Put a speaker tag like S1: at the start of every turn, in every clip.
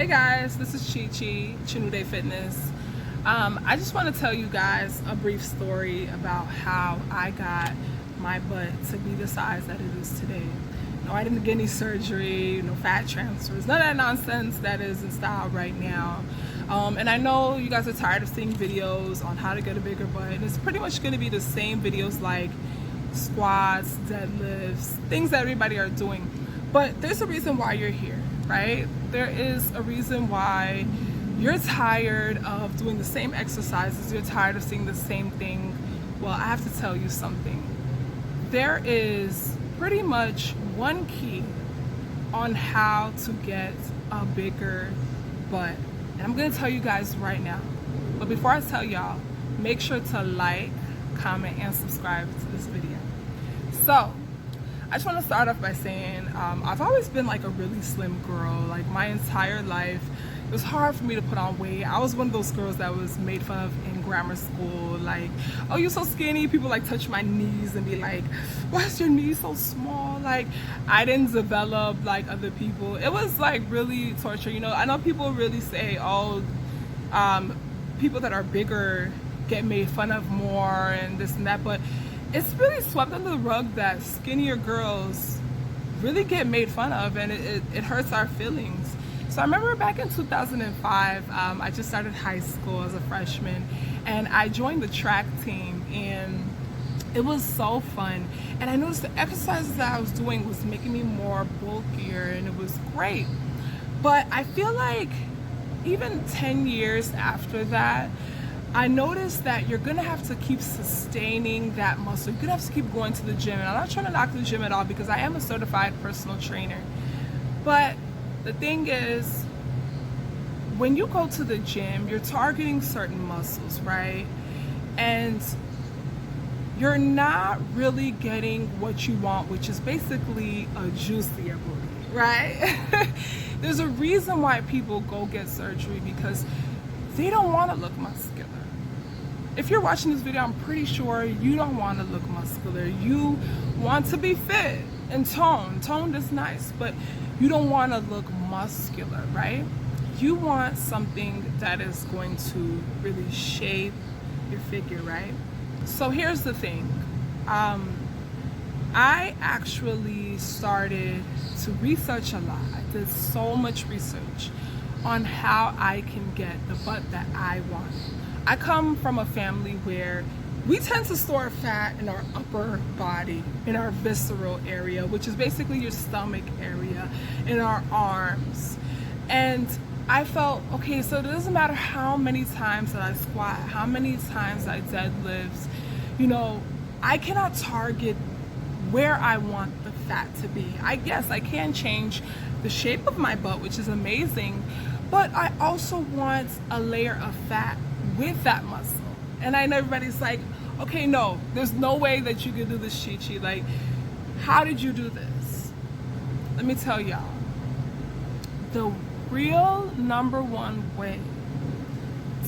S1: Hey guys, this is Chinwudefitness. I just want to tell you guys a brief story about how I got my butt to be the size that it is today. No, I didn't get any surgery, no fat transfers, none of that nonsense that is in style right now. And I know you guys are tired of seeing videos on how to get a bigger butt, and it's pretty much going to be the same videos like squats, deadlifts, things that everybody are doing. But there's a reason why you're here, right? There is a reason why you're tired of doing the same exercises, you're tired of seeing the same thing. Well, I have to tell you something. There is pretty much one key on how to get a bigger butt. And I'm gonna tell you guys right now. But before I tell y'all, make sure to like, comment, and subscribe to this video. So, I just want to start off by saying I've always been like a really slim girl. Like my entire life, it was hard for me to put on weight. I was one of those girls that was made fun of in grammar school. Like, oh, you're so skinny. People like touch my knees and be like, why is your knee so small? Like, I didn't develop like other people. It was like really torture. You know, I know people really say, oh, people that are bigger get made fun of more and this and that, but it's really swept under the rug that skinnier girls really get made fun of, and it hurts our feelings. So I remember back in 2005, I just started high school as a freshman, and I joined the track team, and it was so fun. And I noticed the exercises that I was doing was making me more bulkier, and it was great. But I feel like even 10 years after that, I noticed that you're gonna have to keep sustaining that muscle. You're gonna have to keep going to the gym. And I'm not trying to knock the gym at all because I am a certified personal trainer. But the thing is, when you go to the gym, you're targeting certain muscles, right? And you're not really getting what you want, which is basically a juicier booty, right? There's a reason why people go get surgery, because they don't want to look muscular. If you're watching this video, I'm pretty sure you don't want to look muscular. You want to be fit and toned. Toned is nice, but you don't want to look muscular, right? You want something that is going to really shape your figure, right? So here's the thing. I actually started to research a lot. I did so much research on how I can get the butt that I want. I come from a family where we tend to store fat in our upper body, in our visceral area, which is basically your stomach area, in our arms. And I felt, okay, so it doesn't matter how many times that I squat, how many times I deadlift, you know, I cannot target where I want the fat to be. I guess I can change the shape of my butt, which is amazing, but I also want a layer of fat with that muscle. And I know everybody's like, okay, no, there's no way that you can do this, Chi-Chi. Like, how did you do this? Let me tell y'all. The real #1 way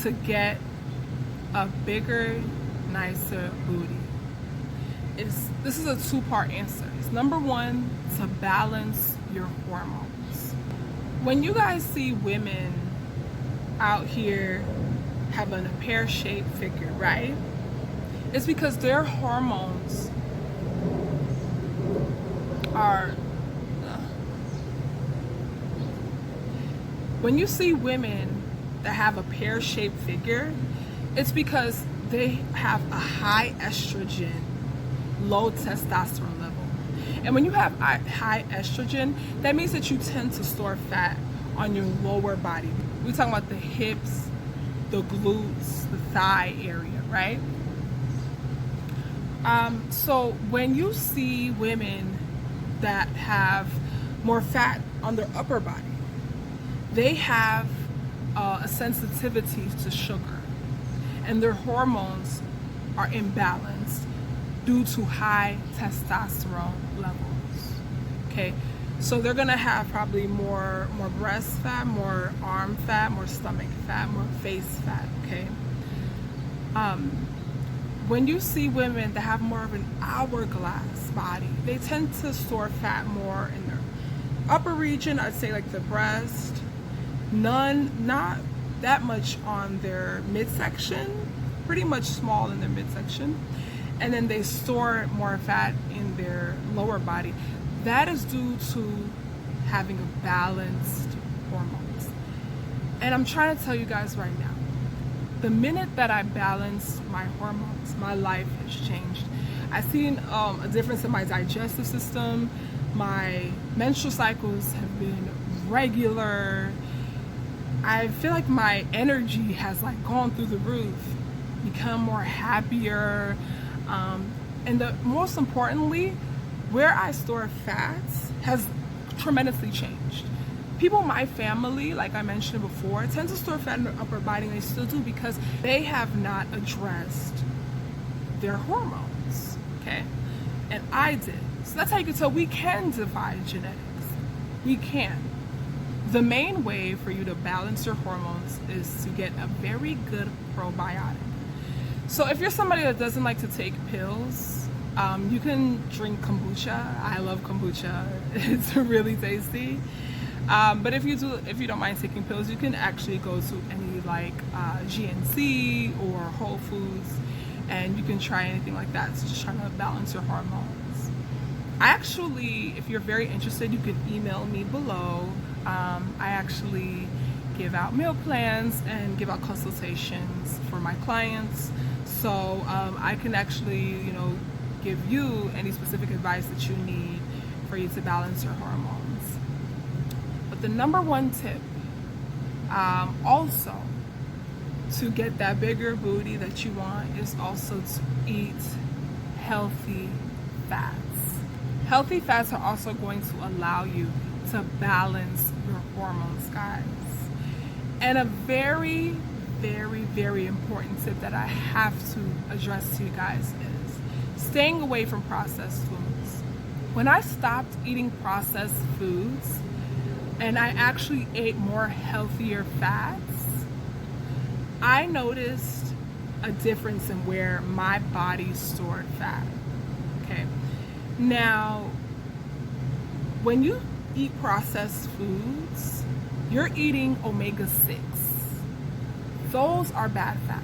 S1: to get a bigger, nicer booty is, this is a two-part answer. It's #1, to balance your hormones. When you guys see women out here having a pear-shaped figure, right? It's because their hormones are, when you see women that have a pear-shaped figure, it's because they have a high estrogen, low testosterone level. And when you have high estrogen, that means that you tend to store fat on your lower body. We're talking about the hips, the glutes, the thigh area, right? So when you see women that have more fat on their upper body, they have a sensitivity to sugar, and their hormones are imbalanced due to high testosterone levels. Okay, so they're gonna have probably more breast fat, more arm fat, more stomach fat, more face fat. Okay, when you see women that have more of an hourglass body, they tend to store fat more in their upper region. I'd say like the breast, None, not that much on their midsection, pretty much small in their midsection. And then they store more fat in their lower body. That is due to having a balanced hormones. And I'm trying to tell you guys right now, the minute that I balanced my hormones, my life has changed. I've seen a difference in my digestive system. My menstrual cycles have been regular. I feel like my energy has like gone through the roof, become more happier, and most importantly, where I store fats has tremendously changed. People in my family, like I mentioned before, tend to store fat in their upper body, and they still do because they have not addressed their hormones, okay? And I did. So that's how you can tell we can defy genetics. We can. The main way for you to balance your hormones is to get a very good probiotic. So if you're somebody that doesn't like to take pills, you can drink kombucha. I love kombucha. It's really tasty. But if you don't mind taking pills, you can actually go to any like GNC or Whole Foods, and you can try anything like that. So just trying to balance your hormones. I actually, if you're very interested, you can email me below. I actually give out meal plans and give out consultations for my clients. So I can actually, give you any specific advice that you need for you to balance your hormones. But the number one tip, also to get that bigger booty that you want, is also to eat healthy fats. Healthy fats are also going to allow you to balance your hormones, guys. And a very, very, very important tip that I have to address to you guys is staying away from processed foods. When I stopped eating processed foods and I actually ate more healthier fats, I noticed a difference in where my body stored fat. Okay. Now, when you eat processed foods, you're eating omega-6. Those are bad fats.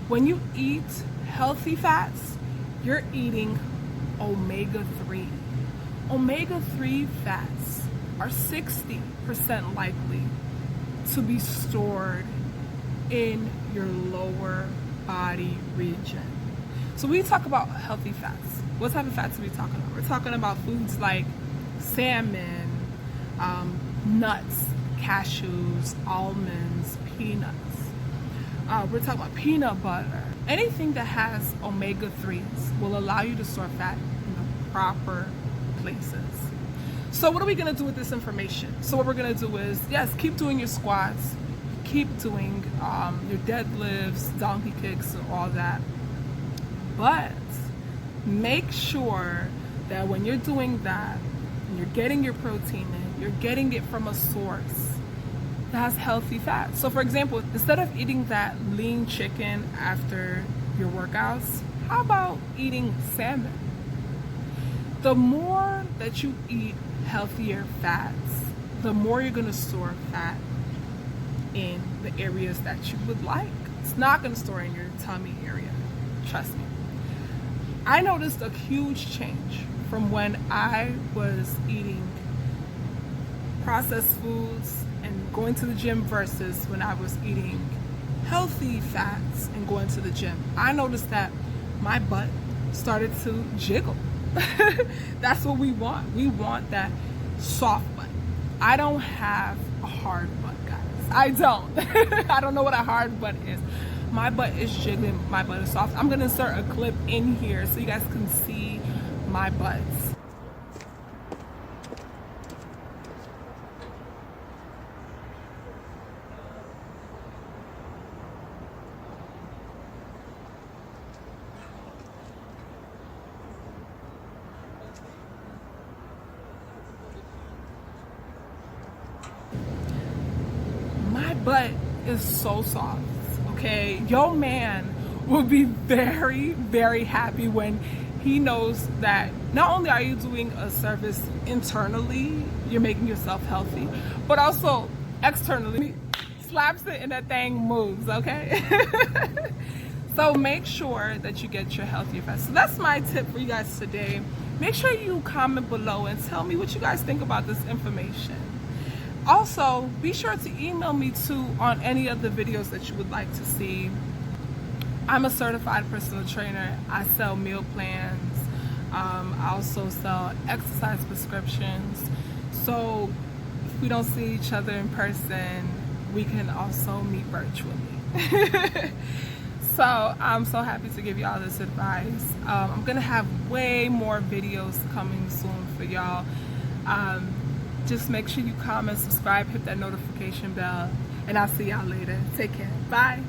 S1: When you eat healthy fats, you're eating omega-3. Omega-3 fats are 60% likely to be stored in your lower body region. So we talk about healthy fats. What type of fats are we talking about? We're talking about foods like salmon, nuts, cashews, almonds, peanuts. We're talking about peanut butter. Anything that has omega-3s will allow you to store fat in the proper places. So what are we gonna do with this information? So what we're gonna do is, yes, keep doing your squats, keep doing your deadlifts, donkey kicks, and all that. But make sure that when you're doing that, you're getting your protein in, you're getting it from a source that has healthy fat. So for example, instead of eating that lean chicken after your workouts, how about eating salmon? The more that you eat healthier fats, the more you're gonna store fat in the areas that you would like. It's not gonna store in your tummy area, trust me. I noticed a huge change from when I was eating processed foods and going to the gym versus when I was eating healthy fats and going to the gym. I noticed that my butt started to jiggle. That's what we want. We want that soft butt. I don't have a hard butt, guys. I don't. I don't know what a hard butt is. My butt is jiggling. My butt is soft. I'm gonna insert a clip in here so you guys can see my butts. My butt is so soft. Okay, your man will be very, very happy when he knows that not only are you doing a service internally, you're making yourself healthy, but also externally, slaps it and that thing moves, okay? So make sure that you get your healthier fat. So that's my tip for you guys today. Make sure you comment below and tell me what you guys think about this information. Also, be sure to email me too on any of the videos that you would like to see. I'm a certified personal trainer. I sell meal plans. I also sell exercise prescriptions. So if we don't see each other in person, we can also meet virtually. So I'm so happy to give y'all this advice. I'm gonna have way more videos coming soon for y'all. Just make sure you comment, subscribe, hit that notification bell, and I'll see y'all later. Take care. Bye.